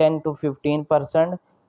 10 to 15%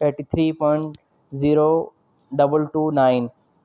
83.0229।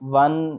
1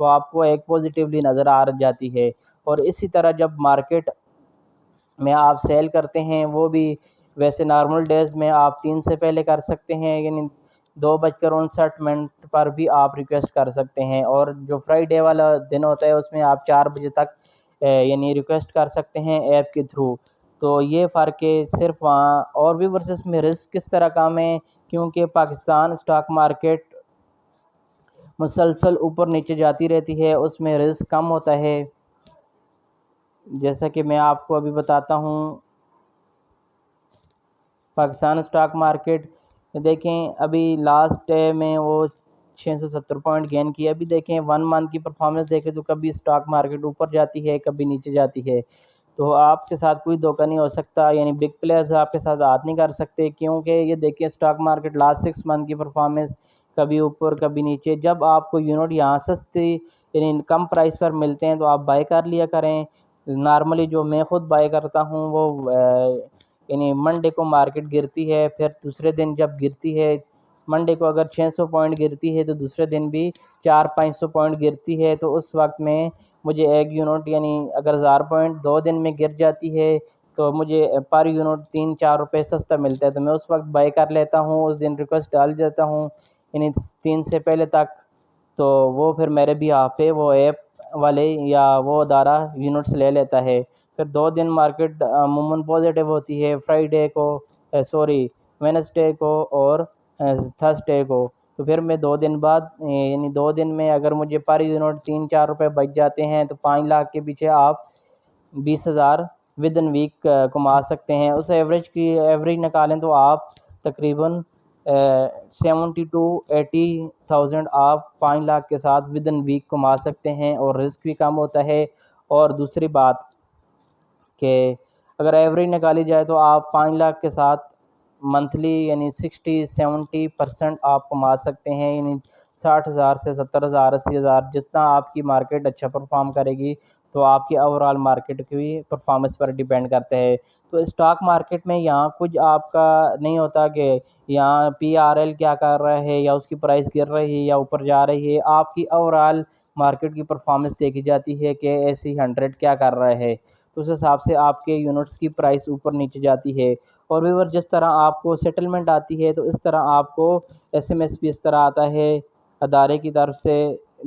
تو آپ کو ایک پازیٹیولی نظر آ جاتی ہے۔ اور اسی طرح جب مارکیٹ میں آپ سیل کرتے ہیں وہ بھی ویسے نارمل ڈیز میں آپ 3 سے پہلے کر سکتے ہیں، یعنی 2:59 پر بھی آپ ریکویسٹ کر سکتے ہیں، اور جو فرائیڈے والا دن ہوتا ہے اس میں آپ 4 بجے تک یعنی ریکویسٹ کر سکتے ہیں ایپ کے تھرو۔ تو یہ فرق ہے صرف وہاں، اور بھی ورسز میں رسک کس طرح کم ہے، کیونکہ پاکستان اسٹاک مارکیٹ مسلسل اوپر نیچے جاتی رہتی ہے، اس میں رسک کم ہوتا ہے۔ جیسا کہ میں آپ کو ابھی بتاتا ہوں، پاکستان اسٹاک مارکیٹ دیکھیں ابھی لاسٹ ڈے میں وہ 670 پوائنٹ گین کیا۔ ابھی دیکھیں 1 منتھ کی پرفارمنس دیکھیں تو کبھی اسٹاک مارکیٹ اوپر جاتی ہے، کبھی نیچے جاتی ہے۔ تو آپ کے ساتھ کوئی دھوکہ نہیں ہو سکتا، یعنی بگ پلیئرز آپ کے ساتھ بات نہیں کر سکتے، کیونکہ یہ دیکھیں اسٹاک مارکیٹ لاسٹ 6 منتھ کی پرفارمنس کبھی اوپر کبھی نیچے۔ جب آپ کو یونٹ یہاں سستی یعنی کم پرائس پر ملتے ہیں تو آپ بائی کر لیا کریں۔ نارملی جو میں خود بائی کرتا ہوں وہ یعنی منڈے کو مارکیٹ گرتی ہے، پھر دوسرے دن جب گرتی ہے، منڈے کو اگر 600 پوائنٹ گرتی ہے تو دوسرے دن بھی 400-500 پوائنٹ گرتی ہے، تو اس وقت میں مجھے ایک یونٹ یعنی اگر 1000 پوائنٹ 2 دن میں گر جاتی ہے تو مجھے پر یونٹ 3-4 روپے سستا ملتا ہے، تو میں اس وقت بائی کر لیتا ہوں، اس دن ریکویسٹ ڈال دیتا ہوں یعنی 3 سے پہلے تک۔ تو وہ پھر میرے بھی یہاں پہ وہ ایپ والے یا وہ ادارہ یونٹس لے لیتا ہے۔ پھر 2 دن مارکیٹ عموماً پازیٹیو ہوتی ہے، فرائیڈے کو وینسڈے کو اور تھرسڈے کو۔ تو پھر میں 2 دن بعد یعنی 2 دن میں اگر مجھے پر یونٹ 3-4 روپے بچ جاتے ہیں تو 5 لاکھ کے پیچھے آپ 20,000 ود ان ویک کما سکتے ہیں۔ اس ایوریج نکالیں تو آپ تقریباً 70 to 80,000 آپ 5 لاکھ کے ساتھ ود ان ویک کما سکتے ہیں، اور رسک بھی کم ہوتا ہے۔ اور دوسری بات کہ اگر ایوریج نکالی جائے تو آپ 5 لاکھ کے ساتھ منتھلی یعنی 60-70% آپ کما سکتے ہیں، یعنی 60,000 سے 70,000 80,000، جتنا آپ کی مارکیٹ اچھا پرفارم کرے گی تو آپ کی اوور آل مارکیٹ کی پرفارمنس پر ڈیپینڈ کرتا ہے۔ تو اسٹاک مارکیٹ میں یہاں کچھ آپ کا نہیں ہوتا کہ یہاں PRL کیا کر رہا ہے یا اس کی پرائس گر رہی ہے یا اوپر جا رہی ہے، آپ کی اوور آل مارکیٹ کی پرفارمنس دیکھی جاتی ہے کہ ایسی 100 کیا کر رہا ہے، تو اس حساب سے آپ کے یونٹس کی پرائس اوپر نیچے جاتی ہے۔ اور ویور جس طرح آپ کو سیٹلمنٹ آتی ہے تو اس طرح آپ کو SMS بھی اس طرح آتا ہے ادارے کی طرف سے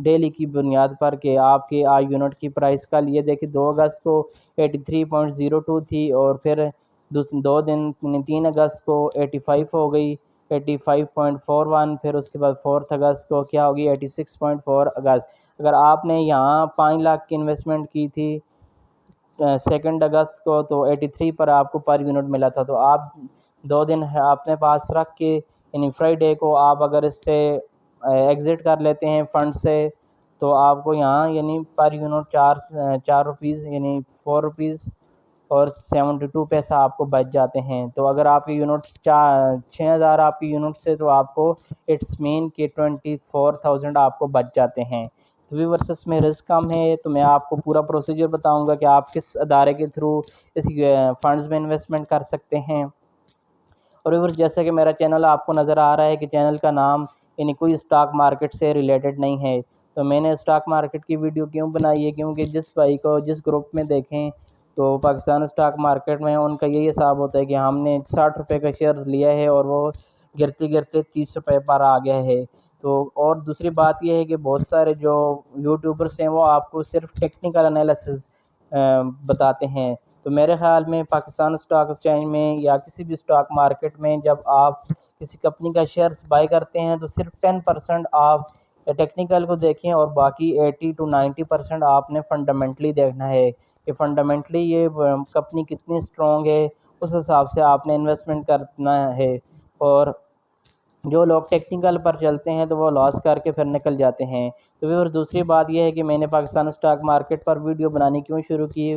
ڈیلی کی بنیاد پر کہ آپ کے یونٹ کی پرائس کا لیے دیکھیں 2 اگست کو 83.02 تھی، اور پھر 2 دن 3 اگست کو 85 ہو گئی 85.41، پھر اس کے بعد 4 اگست کو کیا ہوگی 86.4 اگست۔ اگر آپ نے یہاں 5 لاکھ کی انویسٹمنٹ کی تھی 2 اگست کو تو 83 پر آپ کو پر یونٹ ملا تھا، تو آپ 2 دن اپنے پاس رکھ کے یعنی فرائیڈے کو آپ اگر اس سے ایگزٹ کر لیتے ہیں فنڈ سے تو آپ کو یہاں یعنی پر یونٹ 4 روپیز یعنی 4 روپیز اور 72 پیسہ آپ کو بچ جاتے ہیں۔ تو اگر آپ کی یونٹ 6,000 آپ کی یونٹ سے تو آپ کو اٹس مین کہ 24,000 آپ کو بچ جاتے ہیں۔ تو ویورس میں رسک کم ہے، تو میں آپ کو پورا پروسیجر بتاؤں گا کہ آپ کس ادارے کے تھرو اس فنڈز میں انویسٹمنٹ کر سکتے ہیں۔ اور ویورس جیسا کہ میرا چینل آپ کو نظر آ رہا ہے کہ چینل کا نام یعنی کوئی اسٹاک مارکیٹ سے ریلیٹڈ نہیں ہے، تو میں نے اسٹاک مارکیٹ کی ویڈیو کیوں بنائی ہے، کیونکہ جس بھائی کو جس گروپ میں دیکھیں تو پاکستان اسٹاک مارکیٹ میں ان کا یہی حساب ہوتا ہے کہ ہم نے 60 روپے کا شیئر لیا ہے اور وہ گرتے گرتے 30 روپے پر آ گیا ہے۔ تو اور دوسری بات یہ ہے کہ بہت سارے جو یوٹیوبرس ہیں وہ آپ کو صرف ٹیکنیکل انالیسز بتاتے ہیں، تو میرے خیال میں پاکستان اسٹاک ایکسچینج میں یا کسی بھی اسٹاک مارکیٹ میں جب آپ کسی کمپنی کا شیئرز بائی کرتے ہیں تو صرف 10% آپ ٹیکنیکل کو دیکھیں اور باقی 80 to 90% آپ نے فنڈامنٹلی دیکھنا ہے کہ فنڈامنٹلی یہ کمپنی کتنی اسٹرانگ ہے، اس حساب سے آپ نے انویسٹمنٹ کرنا ہے۔ اور جو لوگ ٹیکنیکل پر چلتے ہیں تو وہ لاس کر کے پھر نکل جاتے ہیں۔ تو پھر دوسری بات یہ ہے کہ میں نے پاکستان اسٹاک مارکیٹ پر ویڈیو بنانی کیوں شروع کی،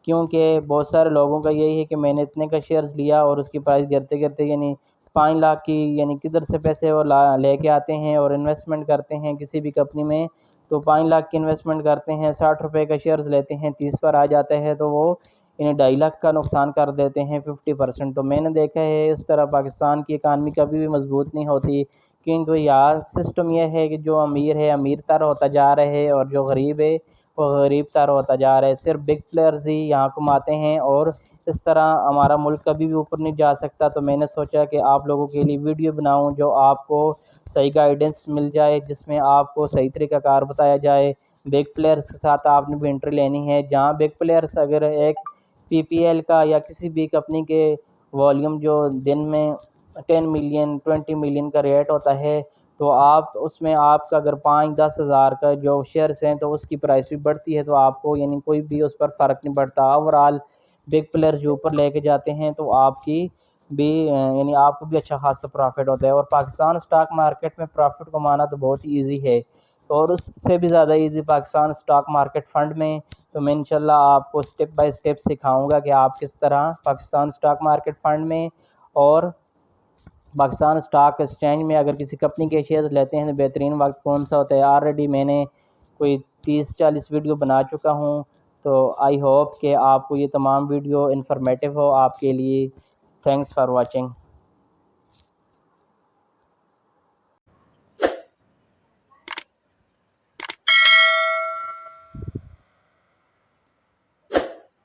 کیونکہ بہت سارے لوگوں کا یہی ہے کہ میں نے اتنے کا شیئرز لیا اور اس کی پرائس گرتے گرتے یعنی 5 لاکھ کی یعنی کدھر سے پیسے وہ لے کے آتے ہیں اور انویسٹمنٹ کرتے ہیں کسی بھی کمپنی میں، تو 5 لاکھ کی انویسٹمنٹ کرتے ہیں 60 روپے کا شیئرز لیتے ہیں 30 پر آ جاتا ہے تو وہ انہیں 2.5 لاکھ کا نقصان کر دیتے ہیں 50%۔ تو میں نے دیکھا ہے اس طرح پاکستان کی اکانومی کبھی بھی مضبوط نہیں ہوتی، کیونکہ یہاں سسٹم یہ ہے کہ جو امیر ہے امیر تر ہوتا جا رہا ہے اور جو غریب ہے وہ غریب تر ہوتا جا رہا ہے. صرف بگ پلیئرز ہی یہاں کماتے ہیں اور اس طرح ہمارا ملک کبھی بھی اوپر نہیں جا سکتا. تو میں نے سوچا کہ آپ لوگوں کے لیے ویڈیو بناؤں جو آپ کو صحیح گائیڈنس مل جائے، جس میں آپ کو صحیح طریقہ کار بتایا جائے. بگ پلیئرز کے ساتھ آپ نے بھی انٹری لینی ہے. جہاں بگ پلیئرز اگر ایک پی پی ایل کا یا کسی بھی کمپنی کے والیوم جو دن میں 10 ملین 20 ملین کا ریٹ ہوتا ہے، تو آپ اس میں آپ کا اگر 5-10 ہزار کا جو شیئرس ہیں تو اس کی پرائس بھی بڑھتی ہے، تو آپ کو یعنی کوئی بھی اس پر فرق نہیں پڑتا. اوورآل بگ پلیئر جو اوپر لے کے جاتے ہیں تو آپ کی بھی یعنی آپ کو بھی اچھا خاصا پروفٹ ہوتا ہے. اور پاکستان اسٹاک مارکیٹ میں پروفٹ کمانا تو بہت ایزی ہے، اور اس سے بھی زیادہ easy Pakistan stock market fund میں. تو میں انشاءاللہ آپ کو سٹیپ بائی سٹیپ سکھاؤں گا کہ آپ کس طرح پاکستان اسٹاک مارکیٹ فنڈ میں اور پاکستان اسٹاک ایکسچینج میں اگر کسی کمپنی کے شیئر لیتے ہیں تو بہترین وقت کون سا ہوتا ہے. آلریڈی میں نے کوئی 30-40 ویڈیو بنا چکا ہوں. تو آئی ہوپ کہ آپ کو یہ تمام ویڈیو انفارمیٹیو ہو آپ کے لیے. Thanks for watching.